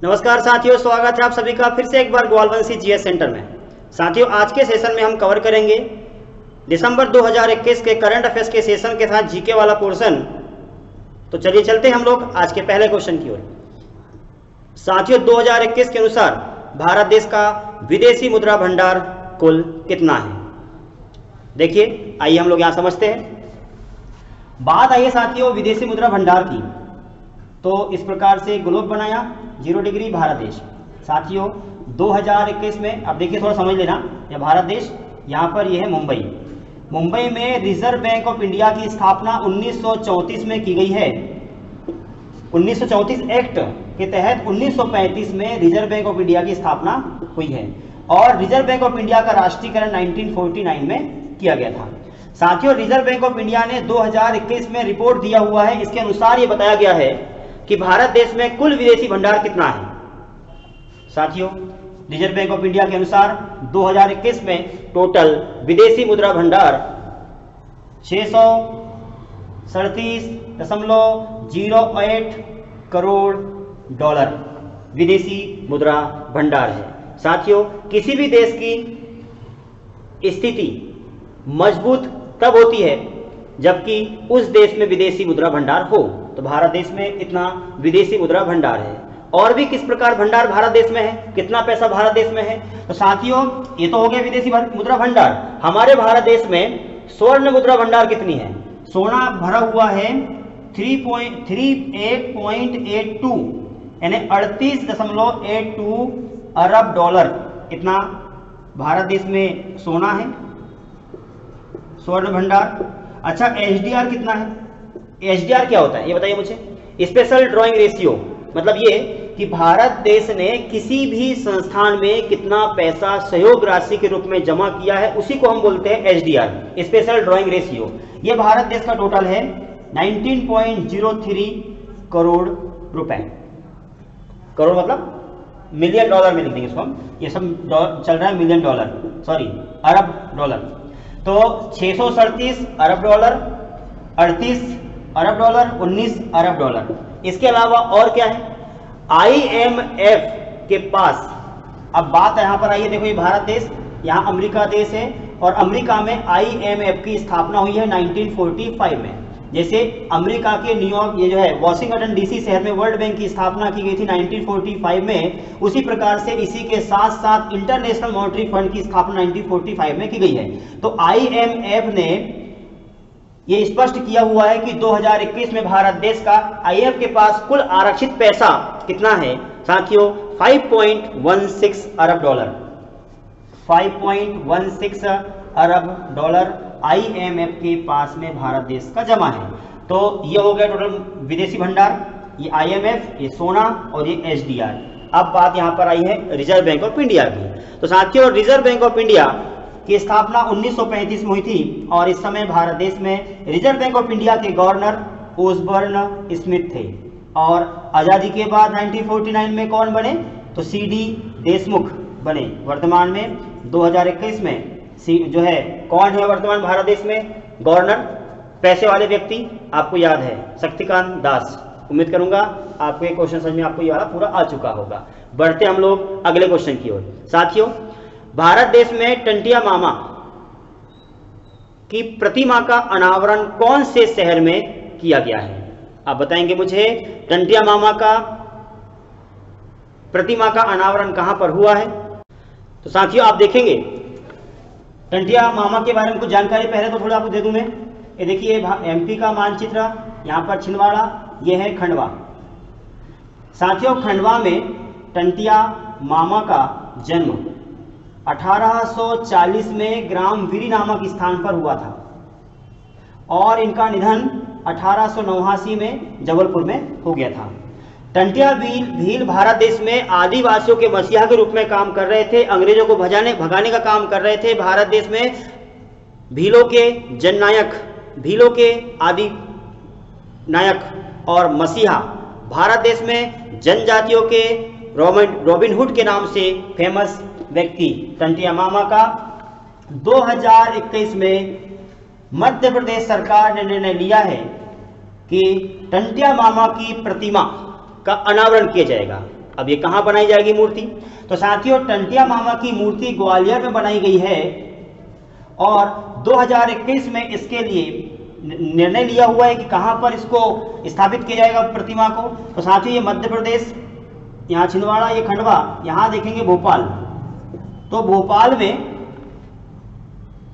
नमस्कार साथियों, स्वागत है आप सभी का फिर से एक बार ग्वालवंशी जीएस सेंटर में। साथियों, आज के सेशन में हम कवर करेंगे दिसंबर 2021 के करंट अफेयर्स के सेशन के साथ जीके वाला पोर्शन। तो चलिए चलते हैं हम लोग आज के पहले क्वेश्चन की ओर। साथियों, 2021 के अनुसार भारत देश का विदेशी मुद्रा भंडार कुल कितना है? देखिए, आइए हम लोग यहाँ समझते हैं। बात आइए साथियों विदेशी मुद्रा भंडार की, तो इस प्रकार से ग्लोब बनाया 0 डिग्री भारत देश। साथियों 2021 में अब देखिए, थोड़ा समझ लेना, यह भारत देश, यहाँ पर यह है मुंबई में रिजर्व बैंक ऑफ इंडिया की स्थापना 1934 में की गई है। 1934 एक्ट के तहत 1935 में रिजर्व बैंक ऑफ इंडिया की स्थापना हुई है और रिजर्व बैंक ऑफ इंडिया का राष्ट्रीयकरण 1949 में किया गया था। साथियों, रिजर्व बैंक ऑफ इंडिया ने 2021 में रिपोर्ट दिया हुआ है। इसके अनुसार ये बताया गया है कि भारत देश में कुल विदेशी भंडार कितना है। साथियों, रिजर्व बैंक ऑफ इंडिया के अनुसार 2021 में टोटल विदेशी मुद्रा भंडार 637.08 करोड़ डॉलर विदेशी मुद्रा भंडार है। साथियों, किसी भी देश की स्थिति मजबूत तब होती है जबकि उस देश में विदेशी मुद्रा भंडार हो। तो भारत देश में इतना विदेशी मुद्रा भंडार है। और भी किस प्रकार भंडार भारत देश में है, कितना पैसा भारत देश में है? तो साथियों, ये तो हो गया विदेशी मुद्रा भंडार। हमारे भारत देश में स्वर्ण मुद्रा भंडार कितनी है? सोना भरा हुआ है 38.82 यानी 38.82 अरब डॉलर। इतना भारत देश में सोना है, स्वर्ण भंडार। अच्छा, एचडीआर कितना है? एचडीआर क्या होता है ये बताइए मुझे। स्पेशल ड्राइंग रेशियो, मतलब ये कि भारत देश ने किसी भी संस्थान में कितना पैसा सहयोग राशि के रूप में जमा किया है, उसी को हम बोलते हैं एचडीआर, स्पेशल ड्राइंग रेशियो। ये भारत देश का टोटल है 19.03 करोड़ रुपए। करोड़ मतलब मिलियन डॉलर में लिख देंगे इसको हम, ये सब चल रहा है मिलियन डॉलर, सॉरी अरब डॉलर। तो 637 अरब डॉलर, 38 अरब डॉलर, 19 अरब डॉलर। इसके अलावा और क्या है? IMF के पास, अब बात यहां पर आइए, देखो ये भारत देश, यहां अमेरिका देश है और अमेरिका में IMF की स्थापना हुई है 1945 में। जैसे अमेरिका के न्यूयॉर्क, ये जो है वॉशिंगटन डीसी शहर में वर्ल्ड बैंक की स्थापना की गई थी 1945 में, उसी प्रकार से इसी के साथ साथ इंटरनेशनल मॉनेटरी फंड की स्थापना 1945 में की गई है। तो IMF ने ये स्पष्ट किया हुआ है कि 2021 में भारत देश का IMF के पास कुल आरक्षित पैसा कितना है? साथियों 5.16 अरब डॉलर। 5.16 अरब डॉलर IMF के पास में भारत देश का जमा है। तो ये हो गया टोटल विदेशी भंडार, ये IMF, ये सोना और ये HDR। अब बात यहाँ पर आई है रिजर्व बैंक ऑफ इंडिया की। तो साथियों, रिजर्व बैंक ऑफ इंडिया की स्थापना 1935 में हुई थी और इस समय भारत देश में रिजर्व बैंक ऑफ इंडिया के गवर्नर ओसबर्न स्मिथ थे। और आज़ादी के बाद 1949 में कौन बने? तो CD देशमुख बने। वर्तमान में 2021 में जो है कौन है वर्तमान भारत देश में गवर्नर? पैसे वाले व्यक्ति, आपको याद है, शक्तिकांत दास। उम्मीद करूंगा आपको ये क्वेश्चन समझ में आपको ये वाला पूरा आ चुका होगा। बढ़ते हम लोग अगले क्वेश्चन की ओर। साथियों, भारत देश में टंटिया मामा की प्रतिमा का अनावरण कौन से शहर में किया गया है? आप बताएंगे मुझे, टंटिया मामा का प्रतिमा का अनावरण कहां पर हुआ है? तो साथियों, आप देखेंगे टंटिया मामा के बारे में कुछ जानकारी पहले तो थोड़ा आपको दे दूं मैं। ये देखिए MP का मानचित्र, यहां पर छिंदवाड़ा, ये है खंडवा। साथियों, खंडवा में टंटिया मामा का जन्म 1840 में ग्राम वीरी नामक स्थान पर हुआ था और इनका निधन 1889 में जबलपुर में हो गया था। टंटिया भील भारत देश में आदिवासियों के मसीहा के रूप में काम कर रहे थे, अंग्रेजों को भगाने का काम कर रहे थे। भारत देश में भीलों के जननायक, भीलों के आदि नायक और मसीहा, भारत देश में जनजातियों के रॉबिन हुड के नाम से फेमस व्यक्ति टंटिया मामा का 2021 में मध्य प्रदेश सरकार ने निर्णय लिया है कि टंटिया मामा की प्रतिमा का अनावरण किया जाएगा। अब ये कहाँ बनाई जाएगी मूर्ति? तो साथियों, टंटिया मामा की मूर्ति ग्वालियर में बनाई गई है और 2021 में इसके लिए निर्णय लिया हुआ है कि कहां पर इसको स्थापित किया जाएगा प्रतिमा को। तो साथियों, ये मध्य प्रदेश, यहाँ छिंदवाड़ा, ये खंडवा, यहाँ देखेंगे भोपाल। तो भोपाल में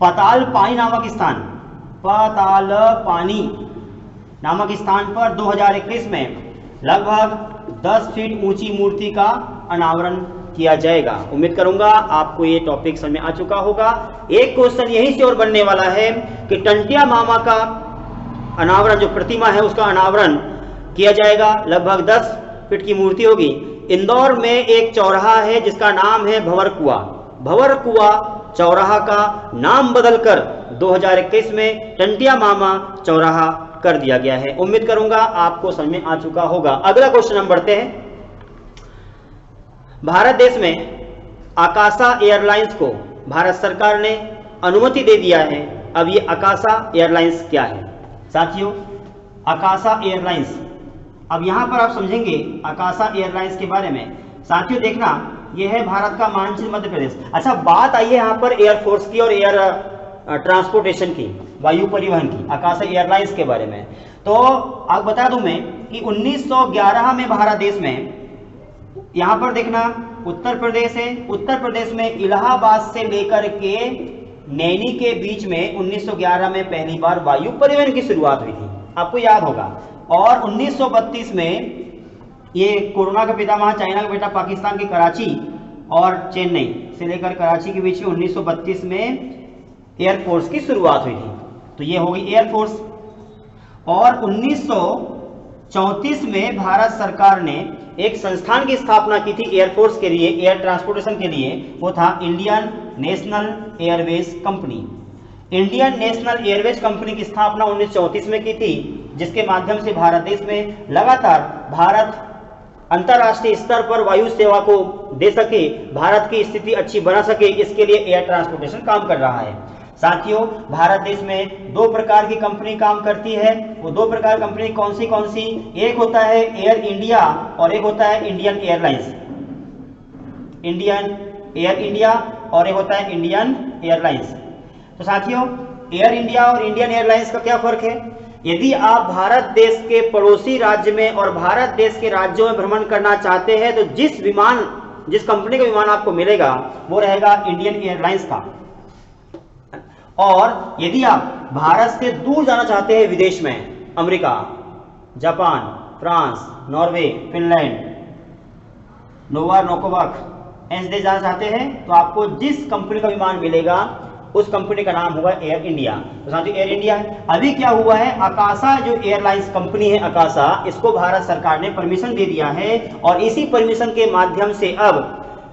पाताल पानी नामक स्थान, पाताल पानी नामक स्थान पर 2021 में लगभग 10 फीट ऊंची मूर्ति का अनावरण किया जाएगा। उम्मीद करूंगा आपको ये टॉपिक समझ में आ चुका होगा। एक क्वेश्चन यहीं से और बनने वाला है कि टंटिया मामा का अनावरण, जो प्रतिमा है उसका अनावरण किया जाएगा, लगभग 10 फीट की मूर्ति होगी। इंदौर में एक चौराहा है जिसका नाम है भंवर कुआं। भंवर कुआं चौराहा का नाम बदलकर 2021 में टंटिया मामा चौराहा कर दिया गया है। उम्मीद करूंगा आपको समझ में आ चुका होगा। अगला क्वेश्चन हम बढ़ते हैं। भारत देश में आकाशा एयरलाइंस को भारत सरकार ने अनुमति दे दिया है। अब ये आकाशा एयरलाइंस क्या है? साथियों, आकाशा एयरलाइंस, अब यहां पर आप समझेंगे आकाशा एयरलाइंस के बारे में। साथियों देखना, यह है भारत का मानचित्र मध्य प्रदेश। अच्छा, बात आई है यहां पर एयरफोर्स की और एयर ट्रांसपोर्टेशन की, वायु परिवहन की, आकाशा एयरलाइंस के बारे में। तो आप बता दूं मैं कि 1911 में भारत देश में, यहां पर देखना उत्तर प्रदेश है, उत्तर प्रदेश में इलाहाबाद से लेकर के नैनी के बीच में 1911 में पहली बार वायु परिवहन की शुरुआत हुई थी, आपको याद होगा। और 1932 में ये कोरोना का पितामह, चाइना का बेटा, पाकिस्तान के कराची और चेन्नई से लेकर कराची के बीच में 1932 में एयरफोर्स की शुरुआत हुई थी। तो ये हो गई एयरफोर्स। और 1934 में भारत सरकार ने एक संस्थान की स्थापना की थी एयरफोर्स के लिए, एयर ट्रांसपोर्टेशन के लिए। वो था Indian national Airways company. Indian national Airways company की स्थापना 1934 में की थी, जिसके माध्यम से भारत देश में लगातार भारत अंतर्राष्ट्रीय स्तर पर वायु सेवा को दे सके, भारत की स्थिति अच्छी बना सके, इसके लिए एयर ट्रांसपोर्टेशन काम कर रहा है। साथियों, भारत देश में 2 प्रकार की कंपनी काम करती है। वो 2 प्रकार कंपनी कौन सी? एक होता है एयर इंडिया और एक होता है Indian airlines. Indian air India और एक होता है इंडियन एयरलाइंस। तो साथियों, एयर इंडिया और इंडियन एयरलाइंस का क्या फर्क है? यदि आप भारत देश के पड़ोसी राज्य में और भारत देश के राज्यों में भ्रमण करना चाहते हैं तो जिस कंपनी का विमान आपको मिलेगा वो रहेगा इंडियन एयरलाइंस का। और यदि आप भारत से दूर जाना चाहते हैं विदेश में, America, Japan, France, Norway, Finland, नोवाकोवाक ऐसे देश जाना चाहते हैं तो आपको जिस कंपनी का विमान मिलेगा उस कंपनी का नाम होगा एयर इंडिया। तो साथियों, एयर इंडिया है। अभी क्या हुआ है, आकाशा जो एयरलाइंस कंपनी है आकाशा, इसको भारत सरकार ने परमिशन दे दिया है और इसी परमिशन के माध्यम से अब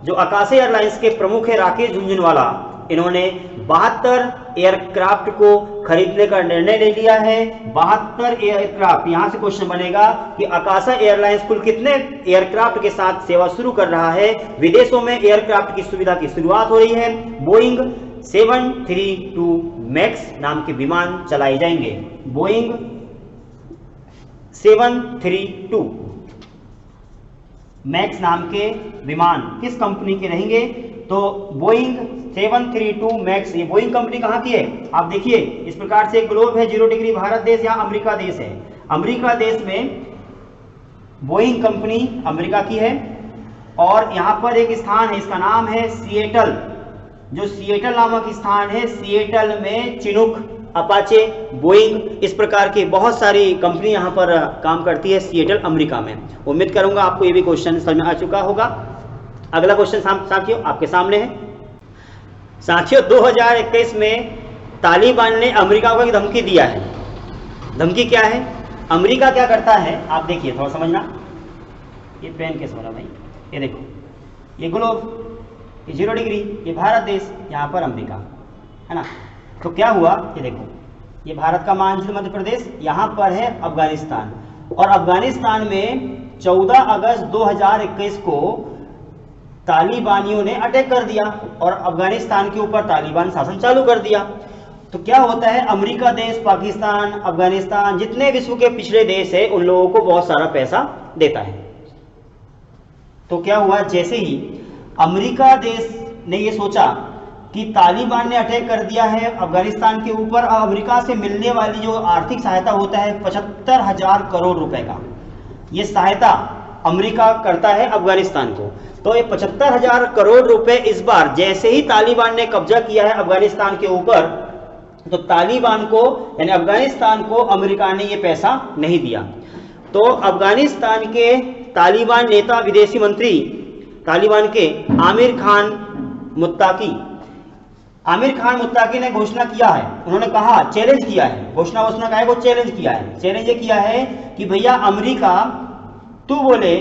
जो आकाशा एयरलाइंस के प्रमुख है राकेश झुनझुनवाला, इन्होंने 72 एयरक्राफ्ट को खरीदने का निर्णय ले लिया है। 72 एयरक्राफ्ट। यहां से क्वेश्चन बनेगा कि आकाशा एयरलाइंस कुल कितने एयरक्राफ्ट के साथ सेवा शुरू कर रहा है। विदेशों में एयरक्राफ्ट की सुविधा की शुरुआत हो रही है। बोइंग 732 मैक्स नाम के विमान चलाए जाएंगे। बोइंग 732 मैक्स नाम के विमान किस कंपनी के रहेंगे? तो बोइंग 732 मैक्स, ये बोइंग कंपनी कहां की है? आप देखिए, इस प्रकार से एक ग्लोब है, 0 डिग्री भारत देश, यहाँ अमेरिका देश है। अमेरिका देश में बोइंग कंपनी अमेरिका की है और यहां पर एक स्थान है, इसका नाम है सिएटल। जो सिएटल नामक स्थान है, सिएटल में चिनूक, अपाचे, बोइंग, इस प्रकार की बहुत सारी कंपनी यहां पर काम करती है सिएटल अमेरिका में। उम्मीद करूंगा आपको ये भी क्वेश्चन समझ में आ चुका होगा। अगला क्वेश्चन साथियों आपके सामने है। साथियों, 2021 में तालिबान ने अमेरिका को एक धमकी दिया है। धमकी क्या है? अमेरिका क्या करता है आप देखिए, थोड़ा समझना। ये पेन कैसे हो रहा भाई? ये देखो, ये ग्लोब, ये 0 डिग्री, ये भारत देश, यहाँ पर अमेरिका है ना। तो क्या हुआ, ये देखो, ये भारत का मानचित्र मध्य प्रदेश, यहाँ पर है अफगानिस्तान। और अफगानिस्तान में 14 अगस्त 2021 को तालिबानियों ने अटैक कर दिया और अफगानिस्तान के ऊपर तालिबान शासन चालू कर दिया। तो क्या होता है, अमेरिका देश, पाकिस्तान, अफगानिस्तान, जितने विश्व के पिछड़े देश है उन लोगों को बहुत सारा पैसा देता है। तो क्या हुआ, जैसे ही अमेरिका देश ने ये सोचा कि तालिबान ने अटैक कर दिया है अफगानिस्तान के ऊपर, अमेरिका से मिलने वाली जो आर्थिक सहायता होता है 75,000 करोड़ रुपए का, ये सहायता अमेरिका करता है अफगानिस्तान को। तो ये 75,000 करोड़ रुपए इस बार जैसे ही तालिबान ने कब्जा किया है अफगानिस्तान के ऊपर, तो तालिबान को यानी अफगानिस्तान को अमेरिका ने ये पैसा नहीं दिया। तो अफगानिस्तान के तालिबान नेता विदेशी मंत्री तालिबान के आमिर खान मुत्ताकी ने घोषणा किया है, उन्होंने कहा, चैलेंज किया है, घोषणा का है वो चैलेंज किया है, चैलेंज ये किया है कि भैया अमेरिका तू बोले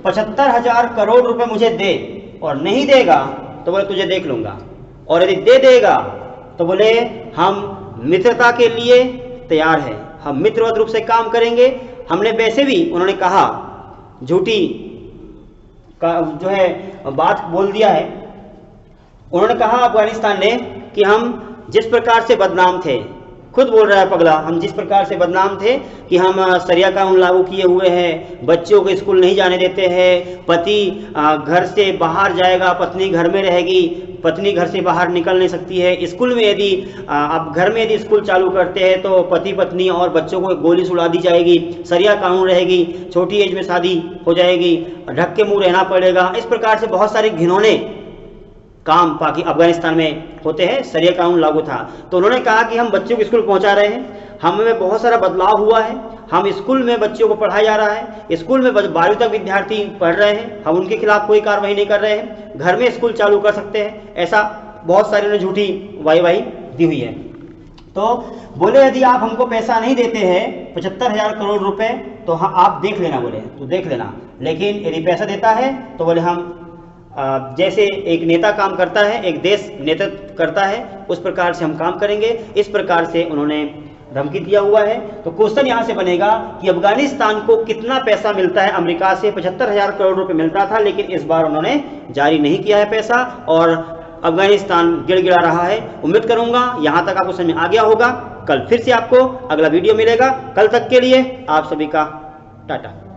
75,000 करोड़ रुपए मुझे दे, और नहीं देगा तो बोले तुझे देख लूंगा, और यदि दे देगा तो बोले हम मित्रता के लिए तैयार है, हम मित्रवत रूप से काम करेंगे। हमने वैसे भी, उन्होंने कहा, झूठी का जो है बात बोल दिया है। उन्होंने कहा अफगानिस्तान ने कि हम जिस प्रकार से बदनाम थे, खुद बोल रहा है पगला, हम जिस प्रकार से बदनाम थे कि हम शरिया कानून लागू किए हुए हैं, बच्चों को स्कूल नहीं जाने देते हैं, पति घर से बाहर जाएगा, पत्नी घर में रहेगी, पत्नी घर से बाहर निकल नहीं सकती है, स्कूल में यदि आप घर में यदि स्कूल चालू करते हैं तो पति पत्नी और बच्चों को गोली सुला दी जाएगी, शरिया कानून रहेगी, छोटी एज में शादी हो जाएगी, ढक के मुंह रहना पड़ेगा। इस प्रकार से बहुत सारे घिनौने काम अफगानिस्तान में होते हैं, शरिया कानून लागू था। तो उन्होंने कहा कि हम बच्चों को स्कूल पहुंचा रहे हैं, हमें बहुत सारा बदलाव हुआ है, हम स्कूल में बच्चों को पढ़ाया जा रहा है, स्कूल में 12वीं तक विद्यार्थी पढ़ रहे हैं, हम उनके खिलाफ कोई कार्रवाई नहीं कर रहे हैं, घर में स्कूल चालू कर सकते हैं। ऐसा बहुत सारे ने झूठी वाही दी हुई है। तो बोले यदि आप हमको पैसा नहीं देते हैं 75,000 करोड़ रुपए तो हाँ आप देख लेना, बोले तो देख लेना, लेकिन यदि पैसा देता है तो बोले हम जैसे एक नेता काम करता है, एक देश नेतृत्व करता है, उस प्रकार से हम काम करेंगे। इस प्रकार से उन्होंने धमकी दिया हुआ है। तो क्वेश्चन यहाँ से बनेगा कि अफगानिस्तान को कितना पैसा मिलता है अमेरिका से? 75,000 करोड़ रुपए मिलता था, लेकिन इस बार उन्होंने जारी नहीं किया है पैसा, और अफगानिस्तान गिड़गिड़ा रहा है। उम्मीद करूंगा यहाँ तक आपको समझ में आ गया होगा। कल फिर से आपको अगला वीडियो मिलेगा। कल तक के लिए आप सभी का टाटा।